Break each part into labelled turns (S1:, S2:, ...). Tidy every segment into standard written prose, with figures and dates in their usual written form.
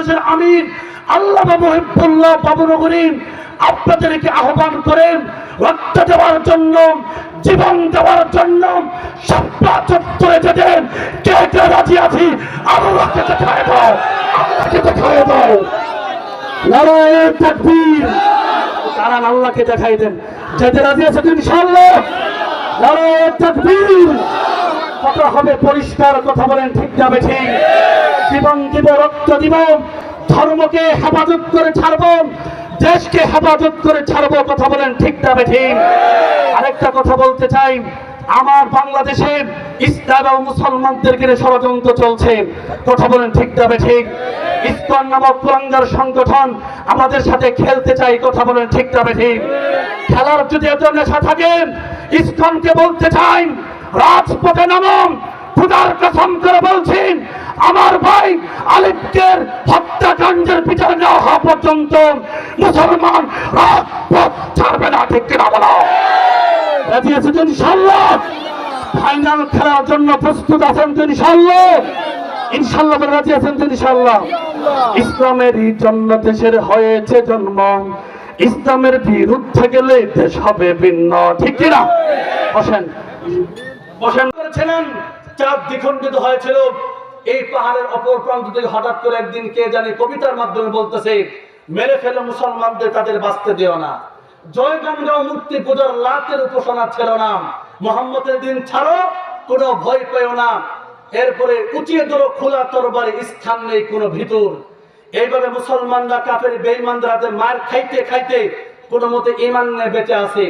S1: বাংলাদেশের আমির আল্লামা মুহিবুল্লাহ বাবুনগরী আপনাদেরকে আহ্বান করেন রক্ত দেওয়ার জন্য, জীবন দেওয়ার জন্য। শাপলা চত্বরে যেতে কে কে রাজি আছি? আল্লাহকে দেখায় দাও, আল্লাহকে দেখায় দাও। নারায়ে তাকবীর। কারণ আল্লাহকে দেখাই দেন। যেতে রাজি আছে ইনশাআল্লাহ? নারায়ে তাকবীর। কথা হবে পরিষ্কার, কথা বলেন ঠিক না বেঠিক? জীবন দিব, রক্ত দিব, ধর্মকে হেফাজত করে ছাড়বো, দেশকে হেফাজত করে ছাড়বো, কথা বলেন ঠিক না বেঠিক? আরেকটা কথা বলতে চাই, আমার বাংলাদেশে ইসলাম ও মুসলমানদেরকে ষড়যন্ত্র চলছে, কথা বলেন ঠিক না বেঠিক? ইসকন নামক কুলাঙ্গার সংগঠন আমাদের সাথে খেলতে চাই, কথা বলেন ঠিক না বেঠিক? খেলার যদি এত নেশা থাকে, ইসকনকে বলতে চাই রাজপথে নামুন। খুদার কসম করে বলছেন, আমার ভাই আলিফকের হত্যাকাণ্ডের বিচার না হওয়া পর্যন্ত মুসলমান রাজপথ ছাড়বে না, ঠিক কিনা বলো? রাজি আছেন তো ইনশাআল্লাহ? ফাইনাল খেলার জন্য প্রস্তুত আছেন তো ইনশাআল্লাহ? ইনশাআল্লাহ বলে রাজি আছেন তো ইনশাআল্লাহ? ইসলামেরই জন্য দেশের হয়েছে জন্ম, ইসলামের বিরুদ্ধে গেলে দেশ হবে ভিন্ন, ঠিক কিনা? বসেন বসেন। করেছিলেন চাঁদ দ্বিখণ্ডিত হয়েছিল, এই পাহাড়ের অপর প্রান্ত থেকে হঠাৎ করে একদিন কে জানি কবিতার মাধ্যমে বলতেছে, মেরে ফেলে মুসলমানদের, তাদের বাঁচতে দিও না। জয়গঙ্গা মূর্তি পূজার লাতের উপাসনা ছিল না, মোহাম্মদের দিন ছাড়ো, কোনো ভয় পেও না। এরপরে উঁচিয়ে ধরো খোলা তরবারি, স্থান নেই কোনো ভিতর। এইভাবে মুসলমানরা কাফের বেঈমানদের হাতে মার খাইতে খাইতে কোনো মতে ঈমান নিয়ে বেঁচে আছে।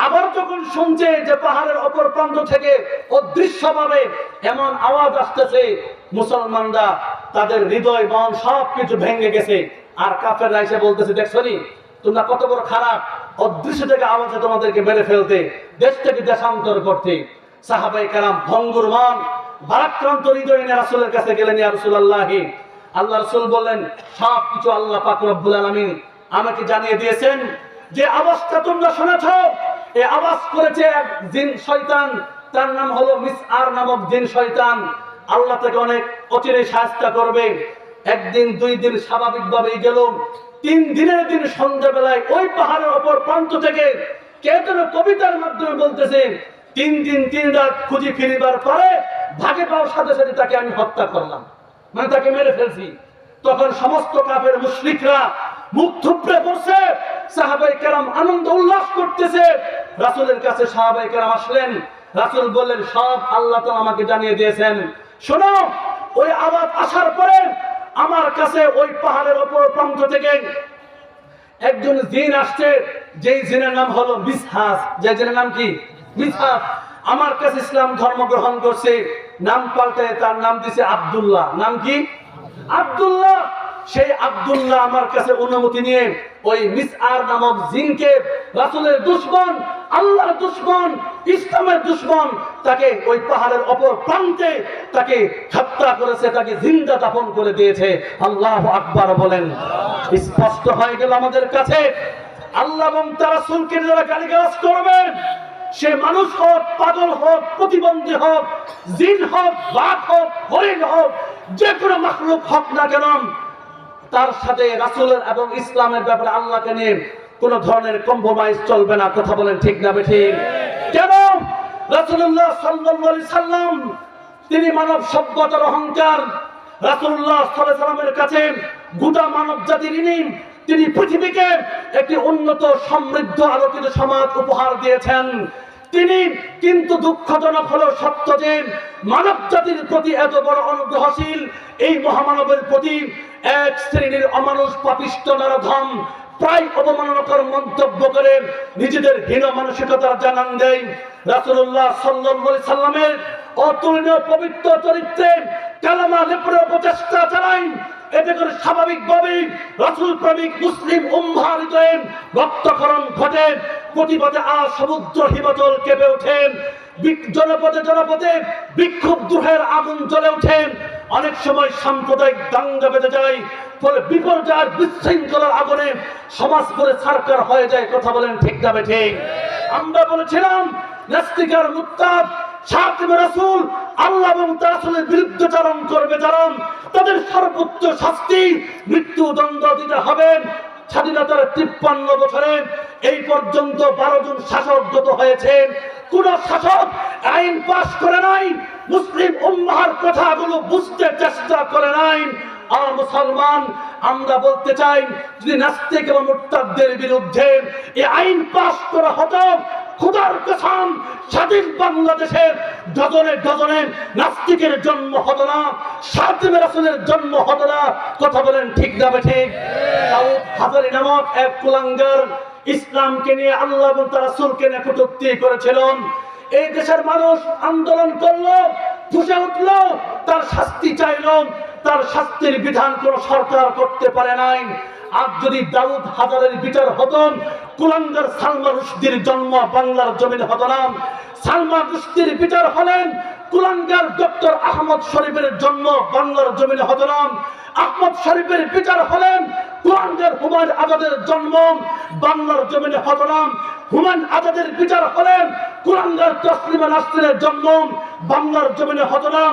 S1: আবার যখন শুনছে যে পাহাড়ের অপর প্রান্ত থেকে অদৃশ্যভাবে এমন আওয়াজ আসতেছে, মুসলমানরা তাদের হৃদয় মন সবকিছু ভেঙে গেছে। আর কাফেররা এসে বলতেছে, দেখছনি তোমরা কত বড় খারাপ, অদৃশ্য থেকে আওয়াজে তোমাদেরকে মেরে ফেলতে, দেশ থেকে দেশান্তর করতে। সাহাবায়ে কেরাম ভঙ্গুর মন, ভারাক্রান্ত হৃদয় নিয়ে রাসূলের কাছে গেলেন, ইয়া রাসূলুল্লাহ। আল্লাহ রাসূল বললেন, সবকিছু আল্লাহ পাক রব্বুল আলামিন আমাকে জানিয়ে দিয়েছেন। যে আওয়াজটা তোমরা শুনেছো, এই আওয়াজ করেছে এক জিন শয়তান, তার নাম হলো মিসআর নামক জিন শয়তান। আল্লাহ তাকে অনেক অচিরে শাস্তি করবে। একদিন দুই দিন স্বাভাবিকভাবেই গেল, 3 দিনের দিন সন্ধ্যাবেলায় ওই পাহাড়ের অপর প্রান্ত থেকে কে যেন কবিতার মাধ্যমে বলতেছে, 3 দিন 3 রাত খুঁজি ফিরিবার পরে ভাগে পাওয়ার সাথে সাথে তাকে আমি হত্যা করলাম, মানে তাকে মেরে ফেলছি। তখন সমস্ত কাফের মুশরিকরা মুখ থুবড়ে পড়ছে, সাহাবায়ে কেরাম আনন্দ উল্লাস করতেছে। রাসূলের কাছে সাহাবায়ে কেরাম আসলেন, রাসূল বললেন, সব আল্লাহ তাআলা আমাকে জানিয়ে দিয়েছেন। শোনো, ওই আওয়াজ আসার পরে আমার কাছে ওই পাহাড়ের উপর প্রান্ত থেকে একজন জিন আসছে, যেই জিনের নাম হলো মিসহাস। যে জিনের নাম কি? মিসহাস। আমার কাছে ইসলাম ধর্ম গ্রহণ করছে, নাম পাল্টে তার নাম দিয়েছে আব্দুল্লাহ। নাম কি? আব্দুল্লাহ। সেই আব্দুল্লাহ আমার কাছে অনুমতি নিয়ে ওই মিসআর নামক জিনকে, রাসূলের দুশমন, আল্লাহর দুশমন, ইসলামের দুশমন, তাকে ওই পাহাড়ের অপর প্রান্তে তাকে হত্যা করেছে, তাকে জিন্দা দাফন করে দিয়েছে। আল্লাহু আকবার বলেন। স্পষ্ট হয়ে গেল আমাদের কাছে, আল্লাহ এবং তার রাসূলকে যারা গালিগালাজ করবেন, সে মানুষ হোক, পাগল হোক, প্রতিবন্ধী হোক, জিন হোক, বাঘ হোক, হরিণ হোক, যে কোনো মাখলুক হোক না কেন, তার সাথে রাসূলের এবং ইসলামের ব্যাপারে আল্লাহকে নিয়ে কোন ধরনের কম্প্রোমাইজ চলবে না, কথা বলেন ঠিক না বেঠিক? কেন? রাসূলুল্লাহ সাল্লাল্লাহু আলাইহি সাল্লাম তিনি মানব সভ্যতার অহংকার। রাসূলুল্লাহ সাল্লাল্লাহু আলাইহি সাল্লামের কাছে গোটা মানব জাতির ঋণী। তিনি পৃথিবীকে একটি উন্নত, সমৃদ্ধ, আলোকিত সমাজ উপহার দিয়েছেন। তিনি কিন্তু দুঃখজনক হলো সত্য যে মানব জাতির প্রতি এত বড় অনুগ্রহশীল এই মহামানবের প্রতি এক শ্রেণীর অমানুষ পাপিষ্ঠ নরধম প্রায় অবমাননাকর মন্তব্য করে নিজেদের হীন মানসিকতার জানান দেয়। রাসূলুল্লাহ সাল্লাল্লাহু আলাইহি সাল্লামের অতুলনীয় পবিত্র চরিত্রে কালেমা লেপনের প্রচেষ্টা চালায়। এতে করে স্বাভাবিকভাবেই রাসূল প্রেমিক মুসলিম উম্মাহর হৃদয়ে রক্তক্ষরণ ঘটে, প্রতিবাদে আর সমুদ্র হিমাচল কেঁপে ওঠে, জনপদে জনপদে বিক্ষোভ দুহের আগুন জ্বলে ওঠে। অনেক সময় সাম্প্রদায়িক দাঙ্গা বেঁধে যায়, ফলে বিপর্যয় বিশৃঙ্খলার আগুনে সমাজ করে ছারখার হয়ে যায়, কথা বলেন ঠিক না ঠিক? আমরা বলেছিলাম নাস্তিক আর মুরতাদ, শাতিম রাসূল আল্লাহ এবং তার রাসূলের বিরুদ্ধাচরণ করবে যারা, তাদের সর্বোচ্চ শাস্তি মৃত্যুদণ্ড দিতে হবে। স্বাধীনতার 53 বছরে এই পর্যন্ত 12 জন শাসক গত হয়েছেন, কোন শাসক আইন পাশ করে নাই, মুসলিম উম্মাহর কথাগুলো বুঝতে চেষ্টা করে নাই। আর মুসলমান, আমরা বলতে চাই, যদি নাস্তিক এবং মুরতাদদের বিরুদ্ধে এই আইন পাশ করা হতো, খোদার কসম স্বাধীন বাংলাদেশের ডজনে ডজনে নাস্তিকের জন্ম হতো না, সাতিমে রাসূলের জন্ম হতো না। কথা বলেন ঠিক না ঠিক? দাউদ হাজারী নামক এক কুলাঙ্গার ইসলামকে নিয়ে আল্লাহ এবং তার রাসূলকে নিয়ে কটূক্তি করেছিলেন। এই দেশের মানুষ আন্দোলন করলো, ফুঁসে উঠলো, তার শাস্তি চাইলো, তার শাস্তির বিধান কোন সরকার করতে পারে নাই। আর যদি দাউদ হাজারের বিচার হতো, কুলাঙ্গার সালমান রুশদির জন্ম বাংলার জমিনে হতো না। সালমান রুশদির বিচার হলেন কুলাঙ্গার ডক্টর আহমদ শরীফের জন্ম বাংলার জমিনে হতো না। আহমদ শরীফের বিচার হলেন কুলাঙ্গার হুমায়ুন আজাদের জন্ম বাংলার জমিনে হতো না। হুমায়ুন আজাদের বিচার হলেন কুলাঙ্গার তসলিমা নাসরিনের জন্ম বাংলার জমিনে হতো না।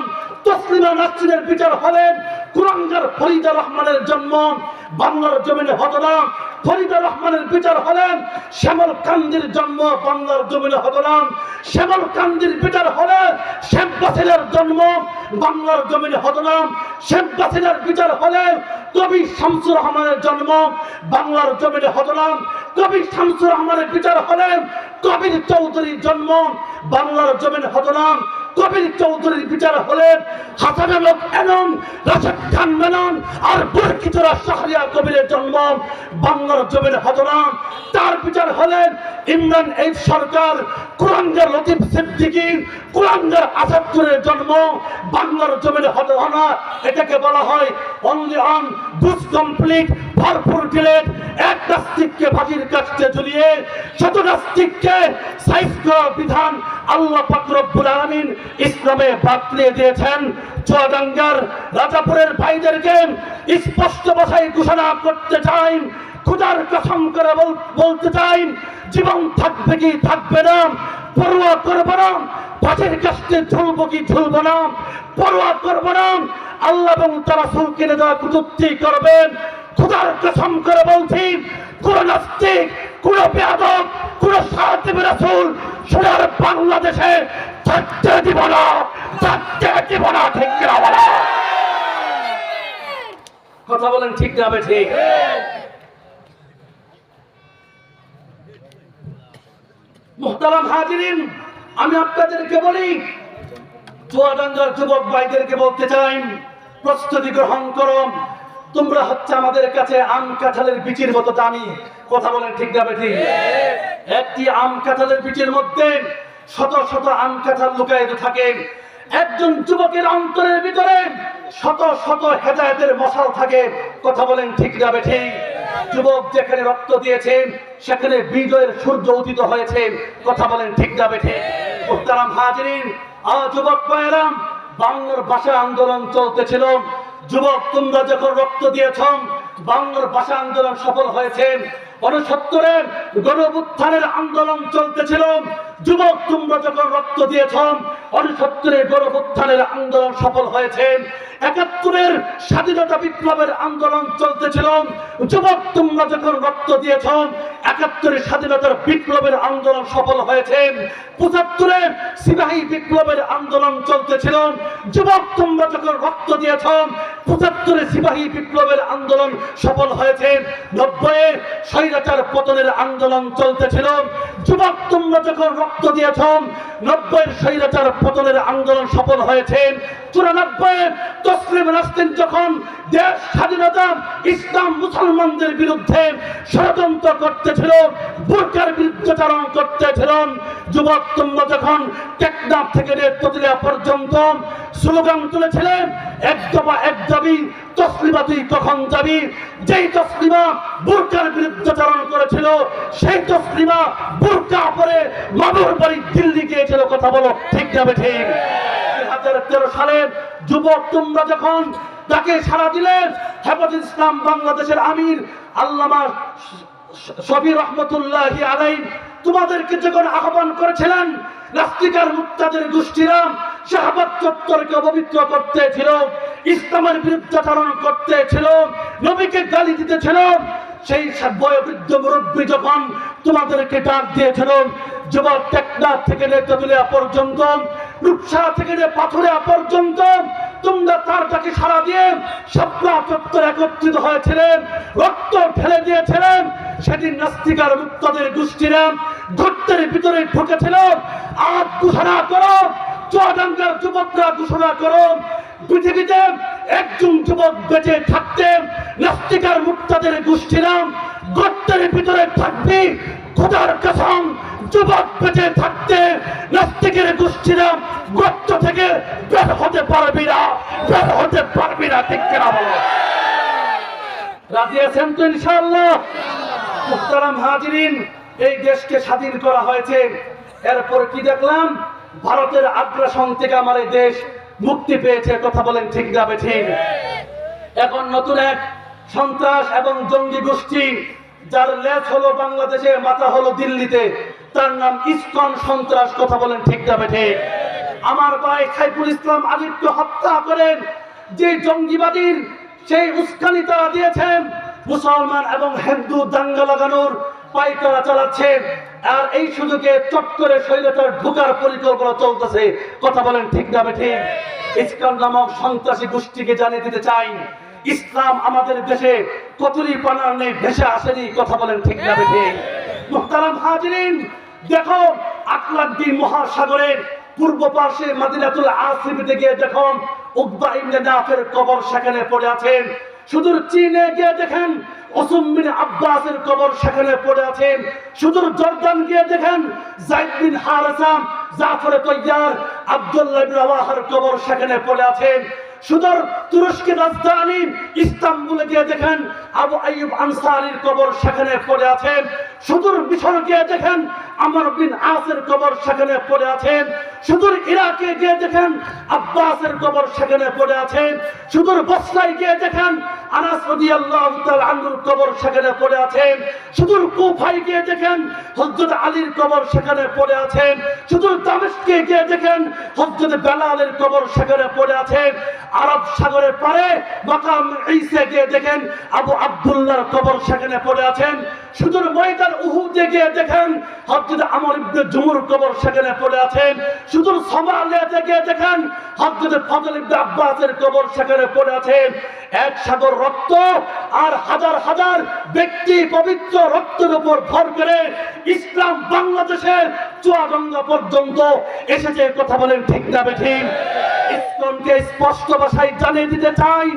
S1: তসলিমা নাসরিনের বিচার হলেন কুলাঙ্গার ফরিদা রহমানের জন্ম বাংলার জমিনে হতো না। ফরিদা রহমানের বিচার হলেন শ্যামল কান্দির জন্ম বাংলার জমিনে হতো না। শ্যামল কান্দির বিচার হলেন শেখ বাসিলের জন্ম বাংলার জমিনে হতো না। শেখ বাসিলের বিচার হলেন কবি শামসুর রহমানের জন্ম বাংলার জমিনে হতো না। কবি শামসুর রহমানের বিচার হলেন কবির চৌধুরীর জন্ম বাংলার জমিনে হতো না। কবির চৌধুরীর বিচার হলেন হাসান আলম এনম, রাশেদ খান মেনন আর বরকিচরা শাহরিয়ার কবিরের জন্ম বাংলার জমিনে হতো না। তার বিচার হলেন ইমরান এই সরকার কুলাঙ্গার লতিফ সিদ্দিকী, কুলাঙ্গার আসাদুরের জন্ম বাংলার জমিনে হতো না। এটাকে বলা হয় অনলি অন বুস কমপ্লিট ভরপুর ডিলেট। এক নাস্তিককে ফাঁসির কাছে ঝুলিয়ে শত নাস্তিককে সাইজ করা বিধান আল্লাহ পাক রব্বুল আলামিন ইসলামে বাতলিয়ে দিয়েছেন। চুয়াডাঙ্গার রাজাপুরের ভাইদেরকে স্পষ্ট ভাষায় ঘোষণা করতে চাই, খোদার কসম করে বলতে চাই, জীবন থাকবে কি থাকবে না পরোয়া করবো না, ফাঁসির কাছে ঝুলবো কি ঝুলবো না পরোয়া করবো না। আল্লাহ এবং তার রাসূলকে নিয়ে যারা কটূক্তি করবেন, খোদার কসম করে বলছি, কোন নাস্তিক, কোন বেয়াদব, কোন সাতিমে রাসূল সোনার বাংলাদেশে থাকতে দিব না, থাকতে দিব না। ঠিক কিনা বলা? কথা বলেন ঠিক না ঠিক? মুহতারাম হাজিরিন, আমি আপনাদেরকে বলি, চুয়াডাঙ্গার যুবক ভাইদেরকে বলতে চাই, প্রস্তুতি গ্রহণ করো। তোমরা হচ্ছে আমাদের কাছে আম কাঁঠালের বিচির মতো দামি। কথা বলেন ঠিক না ঠিক? একটি আম কাঁঠালের বিচির মধ্যে শত শত আম কাঁঠাল লুকায়িত থাকে। একজন যুবকের অন্তরের ভিতরে শত শত হেদায়েতের মশাল থাকে। কথা বলেন ঠিক না ঠিক? যুবক যেখানে রক্ত দিয়েছে সেখানে বিজয়ের সূর্য উদিত হয়েছে। কথা বলেন ঠিক না ঠিক? মুহতারাম হাজিরিন, যুবক ভাইয়েরা, বাংলার ভাষা আন্দোলন চলতেছিল। যুবক, তোমরা যখন রক্ত দিয়েছ, বাংলার ভাষা আন্দোলন সফল হয়েছে। 69-এর গণঅভ্যুত্থানের আন্দোলন চলতেছিল। যুবক, তোমরা যখন রক্ত দিয়েছ, 69-এর গণঅভ্যুত্থানের আন্দোলন সফল হয়েছে। 71-এর স্বাধীনতা বিপ্লবের আন্দোলন চলতেছিল। যুবক, তোমরা যখন রক্ত দিয়েছ, 71-এর স্বাধীনতার বিপ্লবের আন্দোলন সফল হয়েছে। 75-এর সিপাহী বিপ্লবের আন্দোলন চলতেছিল। যুবক, তোমরা যখন রক্ত দিয়েছ, 75-এর সিপাহী বিপ্লবের আন্দোলন সফল হয়েছে। 90-এর স্বৈরাচার পতনের আন্দোলন চলতেছিল। যুবক, তোমরা যখন রক্ত দিয়েছ, 90-এর স্বৈরাচার পতনের আন্দোলন সফল হয়েছে। 94-এর তসলিমা নাসরিন যখন দেশ স্বাধীনতা, ইসলাম, মুসলমানদের বিরুদ্ধে ষড়যন্ত্র করতেছিল, বুরকার বিরুদ্ধাচরণ করতেছিল। যুবক, তোমরা যখন টেকনাফ থেকে তেতুলিয়া পর্যন্ত স্লোগান তুলেছিলেন, এক দফা এক দাবি, তসলিমা তুই কখন যাবি। যেই তসলিমা বুরকার বিরুদ্ধাচরণ করেছিল, সেই তসলিমা বুরকা পরে মামুর বাড়ি দিল্লি গিয়েছিল। কথা বলো ঠিক যাবে ঠিক? 2013 সালে যুবক, তোমরা যখন তাকে সাড়া দিলেন, হেফাজত ইসলাম বাংলাদেশের আমির আল্লামা শফি রহমতুল্লাহি আলাইহি তোমাদেরকে যখন আহ্বান করেছিলেন, নাস্তিক আর মুরতাদের গোষ্ঠীরা শাহবাগ চত্বরকে অপবিত্র করতেছিল, ইসলামের বিরুদ্ধাচরণ করতেছিল, নবীকে গালি দিতেছিল। সেই বয়োবৃদ্ধ মুরব্বী যখন তোমাদেরকে ডাক দিয়েছিল, যুবক টেকনাফ থেকে নেত্রকোনা পর্যন্ত, রূপসা থেকে পাথুরিয়া পর্যন্ত, তোমরা তার ডাকে সাড়া দিয়ে শাপলা চত্বরে একত্রিত হয়েছিলেন, রক্ত ঢেলে দিয়েছিলেন। সেদিন নাস্তিকার মুক্তাদের গোষ্ঠীরা গর্তের ভিতরে ঢুকেছিল। আজ ঘোষণা করো, চুয়াডাঙ্গার যুবকরা ঘোষণা করো, পৃথিবীতে একজন যুবক বেঁচে থাকতে নাস্তিকার মুক্তাদের গোষ্ঠীরা গর্তের ভিতরে থাকবে। খোদার কসম, যুবক বেঁচে থাকতে নাস্তিকের গোষ্ঠীরা গর্ত থেকে বের হতে পারবি না, বের হতে পারবি না। ঠিক কিনা বলো? রাজি আছেন তো ইনশাআল্লাহ? মুহতারাম হাজিরিন, এই দেশকে স্বাধীন করা হয়েছে, এরপর কি দেখলাম? ভারতের আগ্রাসন থেকে আমার এই দেশ মুক্তি পেয়েছে। কথা বলেন ঠিক যাবে ঠিক? এখন নতুন এক সন্ত্রাস এবং জঙ্গি গোষ্ঠী, যার লেজ হলো বাংলাদেশে, মাথা হলো দিল্লিতে, তার নাম ইসকন সন্ত্রাস। কথা বলেন ঠিক যাবে ঠিক? আমার ভাই সাইফুল ইসলাম আলিফকে হত্যা করেন যে জঙ্গিবাদীর সেই উস্কানি তারা দিয়েছেন, মুসলমান এবং হিন্দু দাঙ্গা লাগানোর পায়তারা চালাচ্ছে। আর এই সুযোগে চট করে শৈলতার ঢোকার পরিকল্পনা চলতেছে। কথা বলেন ঠিক যাবে ঠিক? ইসকন নামক সন্ত্রাসী গোষ্ঠীকে জানিয়ে দিতে চাই, ইসলাম আমাদের দেশে কতরি পানার নেই ভেসে আসেনি। কথা বলেন ঠিক যাবে ঠিক? মুহতারাম হাজিরিন, দেখো আটলান্টিক মহাসাগরের পূর্ব পাশে মদিনাতুল আসিফে গিয়ে দেখুন উকবা ইবনে নাফের কবর সেখানে পড়ে আছেন। সুদূর চীনে গিয়ে দেখেন উসমান বিন আব্বাসের কবর সেখানে পড়ে আছেন। সুদূর জর্দান গিয়ে দেখেন যায়েদ বিন হারেসা, জাফর তৈয়ার, আব্দুল্লাহ ইবনে রাওয়াহার কবর সেখানে পড়ে আছেন। সুদূর তুরস্কের রাজধানী ইস্তাম্বুলে গিয়ে দেখেন আবু আইয়ুব আনসারীর কবর সেখানে পড়ে আছেন। সুদূর মিশর গিয়ে দেখেন আমর বিন আসের কবর সেখানে পড়ে আছেন। সুদূর ইরাকে গিয়ে দেখেন আব্বাসের কবর সেখানে পড়ে আছেন। সুদূর বসরায় গিয়ে দেখেন আনাস রাদিয়াল্লাহু তাআলা আনহুর কবর সেখানে পড়ে আছেন। সুদূর কুফায় গিয়ে দেখেন হযরত আলীর কবর সেখানে পড়ে আছেন। সুদূর দামেস্কে গিয়ে দেখেন হযরত বেলালের কবর সেখানে পড়ে আছেন। আরব সাগরের পারে মাকাম ঈসা গিয়ে দেখেন আবু আব্দুল্লাহর কবর সেখানে পড়ে আছেন। সুদূর ময়দান উহুদে গিয়ে দেখেন হযরত আমর ইবনে জুমুর কবর সেখানে পড়ে আছেন। সুদূর সোমালিয়াতে গিয়ে দেখেন হযরত ফজল ইবনে আব্বাসের কবর সেখানে পড়ে আছেন। এক সাগর রক্ত আর হাজার হাজার ব্যক্তি পবিত্র রক্তের উপর ভর করে ইসলাম বাংলাদেশের চুয়াডাঙ্গা পর্যন্ত এসেছে। কথা বলেন ঠিক না বেঠিক? ইসলামকে স্পষ্ট ভাষায় জানিয়ে দিতে চাই,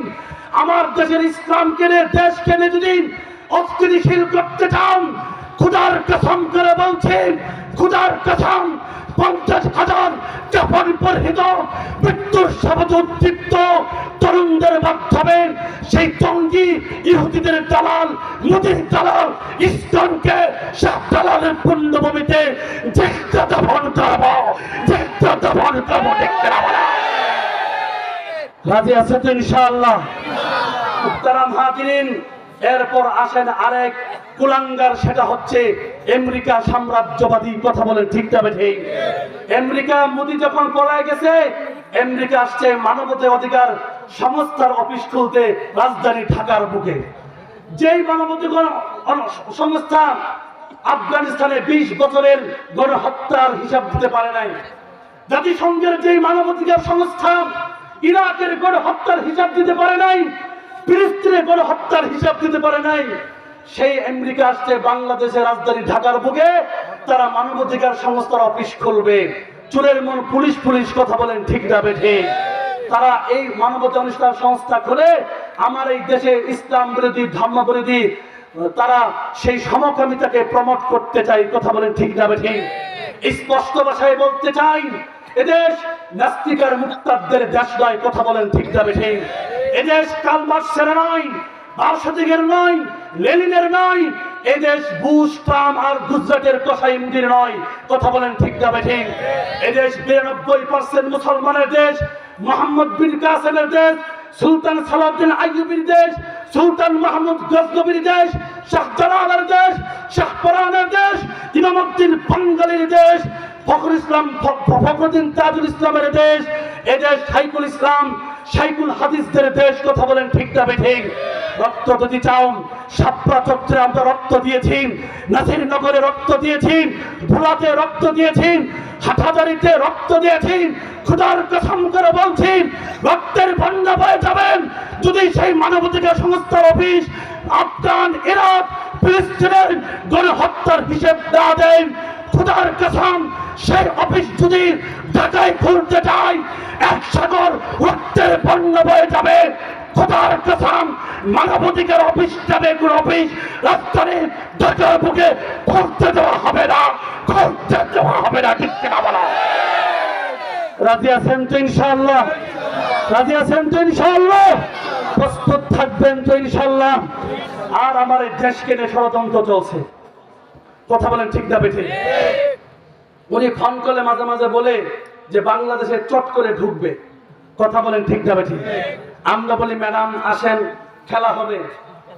S1: আমার দেশের ইসলামকে দেশকে যদি অস্থিতিশীল করতে চান, খুদার কসম করে বলছেন, খুদার কসম 50,000 জাপান পরিহিত মৃত্যুর শপথ উদ্দীপ্ত তরুণদের মাধ্যমে সেই জঙ্গি ইহুদিদের দালাল, মোদীর দালাল ইসলামকে শাহ দালালের পুণ্যভূমিতে যেটা দমন করবো, যেটা দমন করবো। দেখতে না রাজি আছে তো ইনশাআল্লাহ? মুহতারাম হাজিরিন, এরপর আসেন আরেক কুলাঙ্গার, সেটা হচ্ছে আমেরিকা সাম্রাজ্যবাদী। কথা বলেন ঠিক না বেঠিক? আমেরিকা মোদি যখন পলায় গেছে, আমেরিকা আসছে মানবাধিকার অধিকার সংস্থার অফিস খুলতে রাজধানী ঢাকার বুকে। যেই মানবাধিকার সংস্থা আফগানিস্তানে 20 বছরের গণহত্যার হিসাব দিতে পারে নাই, জাতিসংঘের যেই মানবাধিকার সংস্থা ইরাকের গণহত্যার হিসাব দিতে পারে নাই, ফিলিস্তিনের গণহত্যার হিসাব দিতে পারে নাই, সেই আমেরিকা আসছে বাংলাদেশের রাজধানী ঢাকার বুকে। তারা মানবাধিকার সংস্থার অফিস খুলবে। চোরের মন পুলিশ পুলিশ। কথা বলেন ঠিক না বেঠিক? তারা এই মানবাধিকার সংস্থা খুলে আমার এই দেশে ইসলাম বিরোধী, ধর্ম বিরোধী, তারা সেই সমকামিতাকে প্রমোট করতে চায়। কথা বলেন ঠিক না বেঠিক? স্পষ্ট ভাষায় বলতে চাই, এদেশ নাস্তিকার মুক্তাদের দেশ নয়। কথা বলেন ঠিক না বেঠিক? এদেশ কার্ল মার্ক্সের নয়, বার্ষিকের নয়, লেনিনের নয়। এদেশ বুশ, ট্রাম্প আর গুজরাটের কসাইমদের নয়। কথা বলেন ঠিক না বেঠিক? এদেশ 92% মুসলমানের দেশ, মোহাম্মদ বিন কাসেমের দেশ, সুলতান সালাউদ্দিন আইয়ুবীর দেশ, সুলতান মাহমুদ গজনবীর দেশ, শাহ জালালের দেশ, শাহ পরানের দেশ, ইমামউদ্দিন বাঙ্গালীর দেশ, ফখরুল ইসলাম ফখরুদ্দিন তাজুল ইসলামের দেশ, এদেশ শাইখুল ইসলাম শাইখুল হাদিসদের দেশ। কথা বলেন ঠিক না বেঠিক? রক্ত যদি চাও, শাপলা চত্বরে আমরা রক্ত দিয়েছি, নাসিরনগরে রক্ত দিয়েছি, ভোলাতে রক্ত দিয়েছি, হাটহাজারীতে রক্ত দিয়েছি। খোদার কসম করে বলছি, রক্তের বন্যা বয়ে যাবেন যদি সেই মানবাধিকার সংস্থার অফিস আফগান, ইরাক, ফিলিস্তিনের গণহত্যার হিসেব না দেয়। খোদার কসম, সেই অফিস যদি ঢাকায় খুলতে চায়, এক সাগর রক্তের বন্যা বয়ে যাবে। খোদার কসম, মানবাধিকার অফিস যাবে কোন অফিস রাস্তায় ঢাকার বুকে খুলতে দেওয়া হবে না, খুলতে দেওয়া হবে না। ঠিক কিনা বলো? রাজি আছেন তো ইনশাআল্লাহ? রাজি আছেন তো ইনশাআল্লাহ? প্রস্তুত থাকবেন তো ইনশাআল্লাহ? আর আমার এই দেশকে নিয়ে ষড়যন্ত্র চলছে। কথা বলেন ঠিক না বেঠিক? উনি ফোন করলে মাঝে মাঝে বলে যে বাংলাদেশে চট করে ঢুকবে। কথা বলেন ঠিক না বেঠিক? আমরা বলি ম্যাডাম আসেন, খেলা হবে।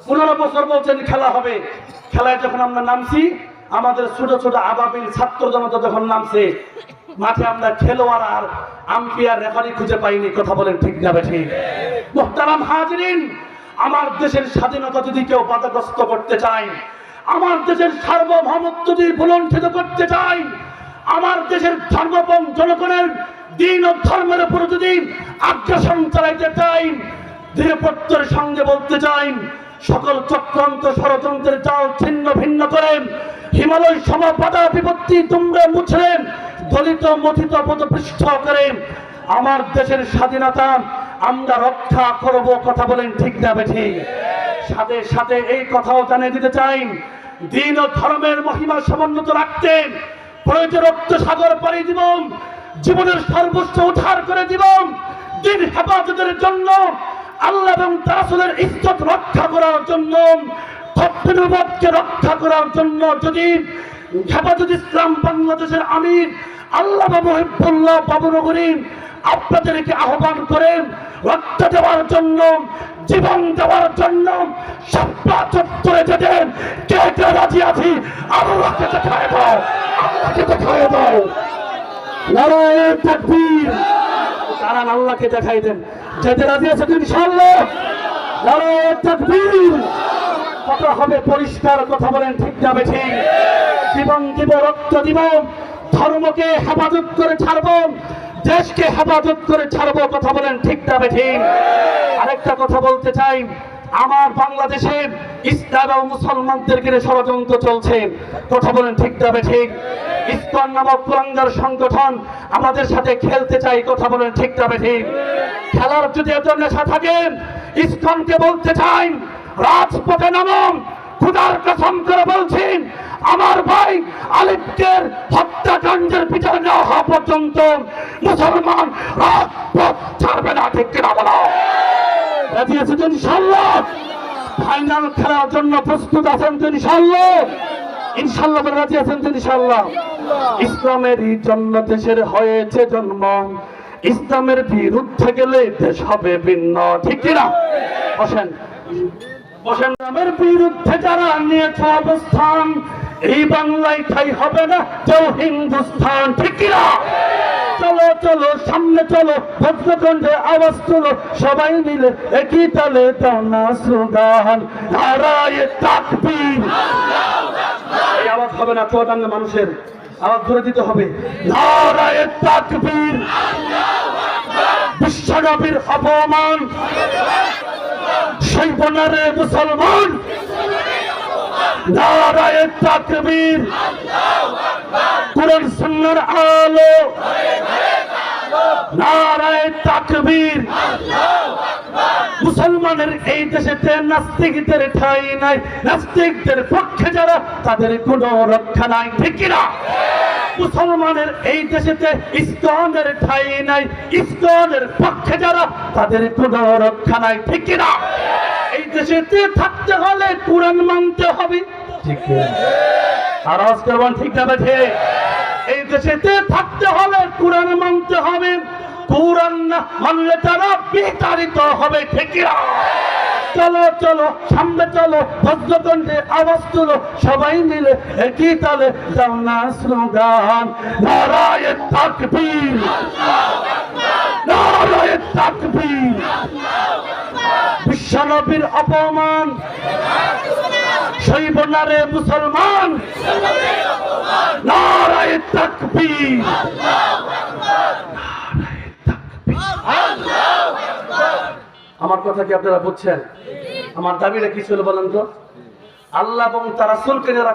S1: 15 বছর বলছেন খেলা হবে। খেলায় যখন আমরা নামছি, আমাদের ছোট ছোট আবাবিল ছাত্র জনতা যখন নামছে মাঠে, আমরা খেলোয়াড় আর আম্পায়ার রেফারি খুঁজে পাইনি। কথা বলেন ঠিক না বেঠিক? মুহতারাম হাজিরিন, আমার দেশের স্বাধীনতা যদি কেউ বাধাগ্রস্ত করতে চায়, আমার দেশের সার্বভৌমত্ব যদি ভুলণ্ঠিত করতে চায়, আমার দেশের ধর্মপম জনগণের দিন ও ধর্মের উপর যদি আগ্রাসন চালাইতে চাই, দৃঢ়পত্যের সঙ্গে বলতে চাই, সকল চক্রান্ত ষড়যন্ত্রের চাল ছিন্ন ভিন্ন করে হিমালয় সম বাধা বিপত্তি তোমরা মুছে দলিত মথিত পদপৃষ্ঠ করে আমার দেশের স্বাধীনতা আমরা রক্ষা করব। কথা বলেন ঠিক না বেঠিক? সাথে সাথে এই কথাও জানিয়ে দিতে চাই, দিন ও ধর্মের মহিমা সমুন্নত রাখতে প্রয়োজন রক্ত সাগর পাড়ি দিব, জীবনের সর্বোচ্চ উদ্ধার করে দিব। দিন হেফাজতের জন্য, আল্লাহ এবং তার রাসূলের ইজ্জত রক্ষা করার জন্য, ধর্মকে রক্ষা করার জন্য যদি হেফাজত ইসলাম বাংলাদেশের আমির আল্লামা মুহিবুল্লাহ বাবুনগরী আপনাদেরকে আহ্বান করেন রক্ত দেওয়ার জন্য, জীবন দেওয়ার জন্য, শাপলা চত্বরে যেতে কে কে রাজি আছি? আল্লাহকে দেখায় দাও, আল্লাহকে দেখায় দাও। নারায়ে তাকবীর। কারণ আল্লাহকে দেখাই দেন। যেতে রাজি আছে ইনশাআল্লাহ? নারায়ে তাকবীর। কথা হবে পরিষ্কার। কথা বলেন ঠিক না বেঠিক? জীবন দিব, রক্ত দিব, ধর্মকে হেফাজত করে ছাড়বো, দেশকে হেফাজত করে ছাড়বো। কথা বলেন ঠিক না বেঠিক? আরেকটা কথা বলতে চাই, আমার বাংলাদেশে ইসলাম ও মুসলমানদেরকে ষড়যন্ত্র চলছে। কথা বলেন ঠিক না বেঠিক? ইসকন নামক কুলাঙ্গার সংগঠন আমাদের সাথে খেলতে চাই। কথা বলেন ঠিক না বেঠিক? খেলার যদি এত নেশা থাকে, ইসকনকে বলতে চাই রাজপথে নামুন। খোদার কসম করে বলছেন, আমার ভাই আলিফকের হত্যাকাণ্ডের বিচার না হওয়া পর্যন্ত মুসলমান রাজপথ ছাড়বে না। ঠিক কিনা বলো? রাজি আছেন তো ইনশাআল্লাহ? ফাইনাল খেলার জন্য প্রস্তুত আছেন তো ইনশাআল্লাহ? ইনশাআল্লাহ রাজি আছেন তো ইনশাআল্লাহ? ইসলামেরই জন্য দেশের হয়েছে জন্ম, ইসলামের বিরুদ্ধে গেলে দেশ হবে ভিন্ন। ঠিক কিনা? বসেন বসেন। ইসলামের বিরুদ্ধে যারা নিয়েছে অবস্থান, এই বাংলায় ঠাই হবে না কেউ হিন্দুস্তান। ঠিক কিনা? চলো চলো সামনে চলো, ভদ্রকণ্ঠে আওয়াজ তুলো, সবাই মিলে একই তালে দাও না স্লোগান নারায়ে তাকবীর। এই আওয়াজ হবে না, চুয়াডাঙ্গা মানুষের আওয়াজ ধরে দিতে হবে। নারায়ে তাকবীর। বিশ্বনবীর অপমান, সেই বনারে মুসলমান। নারায়ে তাকবীর। কুরআন সুন্নাহর আলো। নারায়ে তাকবীর। মুসলমানের এই দেশেতে নাস্তিকদের ঠাঁই নাই, নাস্তিকদের পক্ষে যারা তাদের কোনো রক্ষা নাই। ঠিক কিনা? মুসলমানের এই দেশেতে ইসকনের ঠাঁই নাই, ইসকনের পক্ষে যারা তাদের কোনো রক্ষা নাই। ঠিক কিনা? এই দেশেতে থাকতে হলে কুরআন মানতে হবে। ঠিক কিনা? আর আজকাল ঠিক না বেঠে? এই দেশেতে থাকতে হলে কুরআন মানতে হবে। কুরআন না মানলে তারা বিতাড়িত হবে। ঠিক কিনা? চলো চলো সামনে চলো, বজ্রকণ্ঠে আওয়াজ তুলো, সবাই মিলে একই তালে দাও না স্লোগান, নারায়ে তাকবীর, নারায়ে তাকবীর। বিশ্বনবীর অপমান সইব না রে মুসলমান, নারায়ে তাকবীর, নারায়ে তাকবীর। আমার কথা কি আপনারা বুঝছেন? আমার দাবিটা কি ছিল বলেন তো? আল্লাহ এবং তার রাসূলকে যারা